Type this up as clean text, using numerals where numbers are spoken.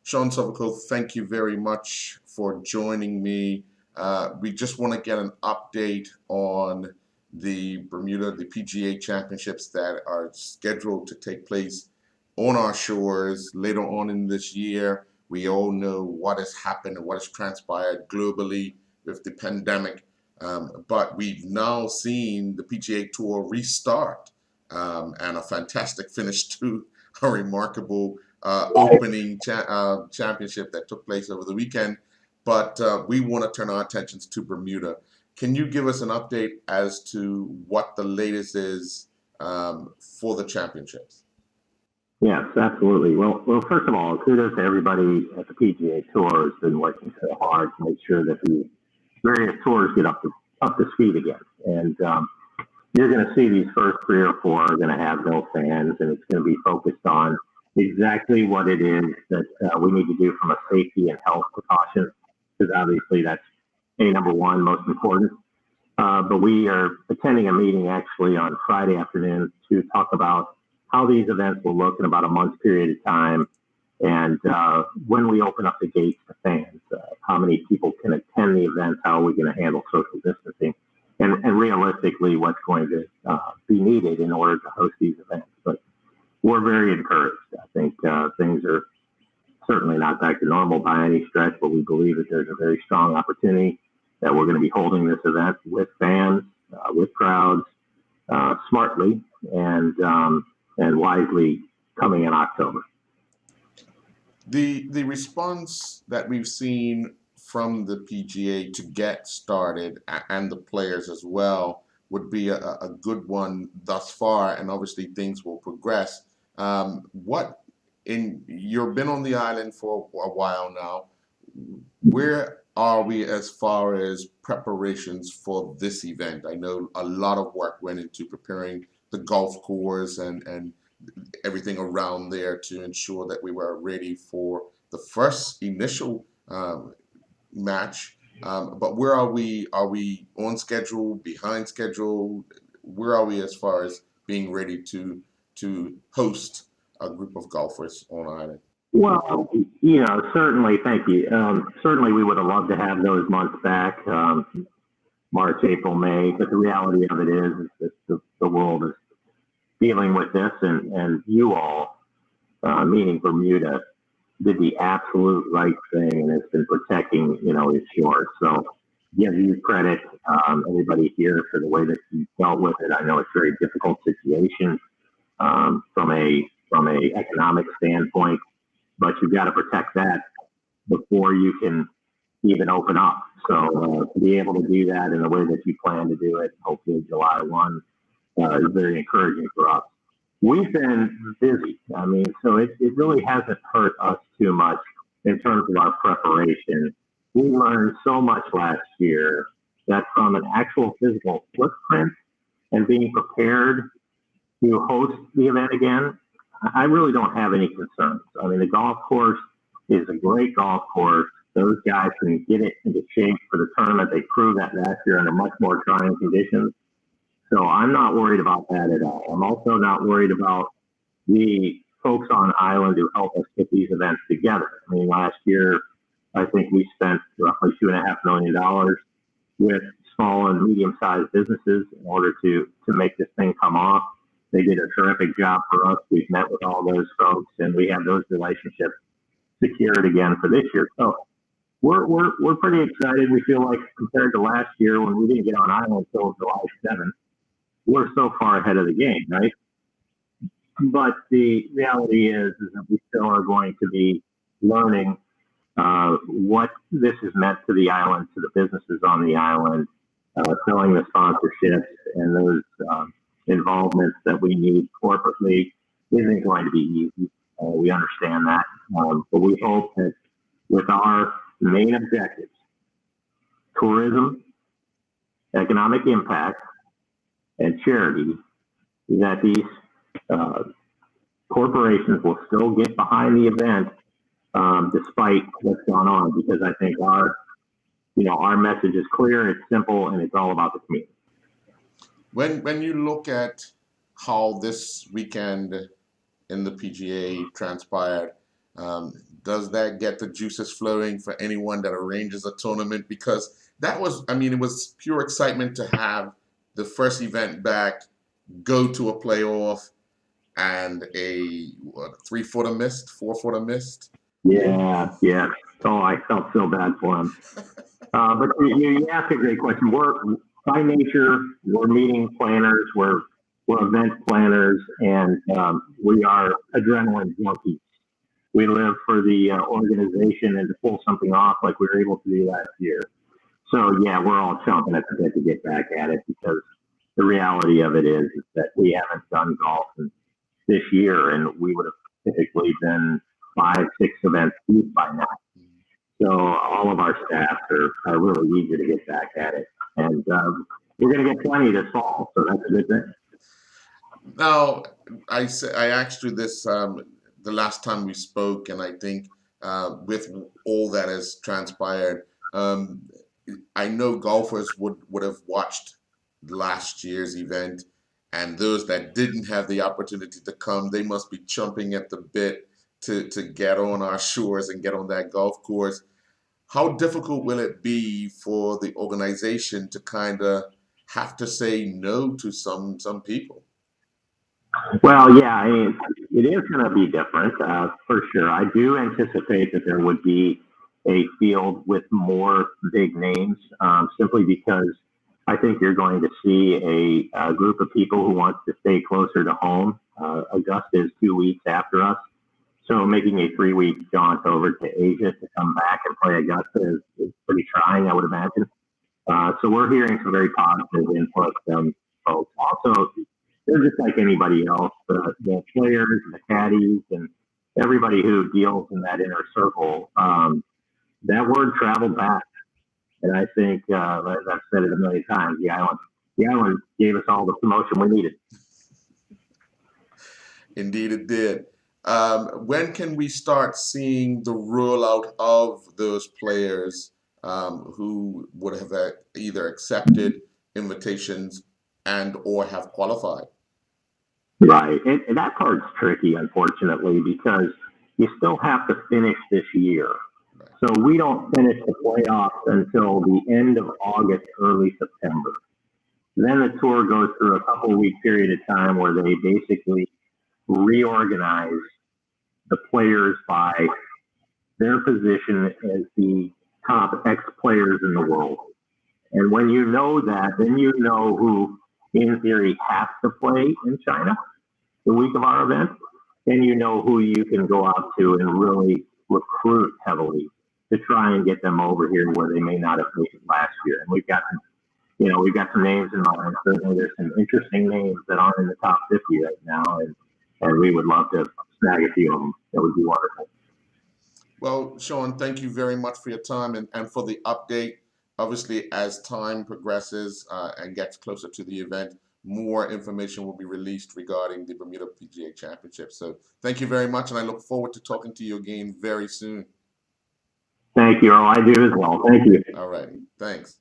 Sean Sovacool, thank you very much for joining me. We just want to get an update on the Bermuda, the PGA championships that are scheduled to take place on our shores later on in this year. We all know what has happened and what has transpired globally with the pandemic, but we've now seen the PGA Tour restart and a fantastic finish to a remarkable opening championship that took place over the weekend. But we want to turn our attentions to Bermuda. Can you give us an update as to what the latest is for the championships? Yes, absolutely. Well, first of all, kudos to everybody at the PGA Tour who's been working so hard to make sure that the various tours get up to speed again. And you're going to see these first 3 or 4 are going to have no fans, and it's going to be focused on exactly what it is that we need to do from a safety and health precaution, because obviously that's number one, most important. But we are attending a meeting actually on Friday afternoon to talk about how these events will look in about a month's period of time, and when we open up the gates to fans, how many people can attend the events, how are we going to handle social distancing, and realistically what's going to be needed in order to host these events. But we're very encouraged. I think things are certainly not back to normal by any stretch, but we believe that there's a very strong opportunity that we're going to be holding this event with fans, with crowds, smartly and wisely coming in October. The response that we've seen from the PGA to get started and the players as well would be a good one thus far, and obviously things will progress. You've been on the island for a while now. Where are we as far as preparations for this event? I know a lot of work went into preparing the golf course and everything around there to ensure that we were ready for the first initial match. But where are we? Are we on schedule, behind schedule? Where are we as far as being ready to host a group of golfers on island? Well, certainly, thank you. Certainly, we would have loved to have those months back, March, April, May. But the reality of it is that the world is dealing with this, and you all, meaning Bermuda, did the absolute right thing and has been protecting, its shores. So, give you credit, everybody here, for the way that you dealt with it. I know it's a very difficult situation from a economic standpoint, but you've got to protect that before you can even open up. So to be able to do that in the way that you plan to do it, hopefully July 1, is very encouraging for us. We've been busy. I mean, so it really hasn't hurt us too much in terms of our preparation. We learned so much last year that from an actual physical footprint and being prepared to host the event again, I really don't have any concerns. I mean, the golf course is a great golf course. Those guys can get it into shape for the tournament. They proved that last year under much more trying conditions. So I'm not worried about that at all. I'm also not worried about the folks on island who help us put these events together. I mean, last year, I think we spent roughly $2.5 million with small and medium-sized businesses in order to make this thing come off. They did a terrific job for us. We've met with all those folks, and we have those relationships secured again for this year. So we're pretty excited. We feel like compared to last year when we didn't get on island until July 7th, we're so far ahead of the game, right? But the reality is that we still are going to be learning what this has meant to the island, to the businesses on the island, filling the sponsorships and those involvements that we need corporately isn't going to be easy. We understand that. But we hope that with our main objectives, tourism, economic impact, and charity, that these corporations will still get behind the event despite what's gone on, because I think our message is clear, it's simple, and it's all about the community. When you look at how this weekend in the PGA transpired, Does that get the juices flowing for anyone that arranges a tournament? Because that was, I mean, it was pure excitement to have the first event back, go to a playoff, and a what, 3 footer missed, 4 footer missed. Yeah, yeah. Oh, I felt so bad for him. But you asked a great question. We're by nature, we're meeting planners, we're event planners, and we are adrenaline junkies. We live for the organization and to pull something off like we were able to do last year. So yeah, we're all chomping at the bit to get back at it because the reality of it is that we haven't done golf this year, and we would have typically been 5, 6 events deep by now. So all of our staff are really eager to get back at it, and we're going to get plenty this fall, so that's a good thing. Now, I asked you this the last time we spoke, and I think with all that has transpired, I know golfers would have watched last year's event, and those that didn't have the opportunity to come, they must be chomping at the bit to get on our shores and get on that golf course. How difficult will it be for the organization to kind of have to say no to some people? Well, yeah, I mean, it is going to be different for sure. I do anticipate that there would be a field with more big names, simply because I think you're going to see a group of people who want to stay closer to home. Augusta is 2 weeks after us, so making a 3 week jaunt over to Asia to come back and play Augusta is pretty trying, I would imagine. So we're hearing some very positive input from folks. Also, they're just like anybody else. The players, the caddies, and everybody who deals in that inner circle. That word traveled back, and I think, as I've said it a million times, the island gave us all the promotion we needed. Indeed, it did. When can we start seeing the rollout of those players who would have either accepted invitations and or have qualified? Right, and that part's tricky, unfortunately, because you still have to finish this year. Right. So we don't finish the playoffs until the end of August, early September. Then the tour goes through a couple week period of time where they basically reorganize the players by their position as the top X players in the world. And when you know that, then you know who, in theory, has to play in China the week of our event. Then you know who you can go out to and really recruit heavily to try and get them over here where they may not have made it last year. And we've got some names in mind. Certainly, there's some interesting names that aren't in the top 50 right now, and we would love to snag a few of them. That would be wonderful. Well, Sean, thank you very much for your time and for the update. Obviously, as time progresses and gets closer to the event, more information will be released regarding the Bermuda PGA Championship. So thank you very much, and I look forward to talking to you again very soon. Thank you, Earl. I do as well. Thank you. All right. Thanks.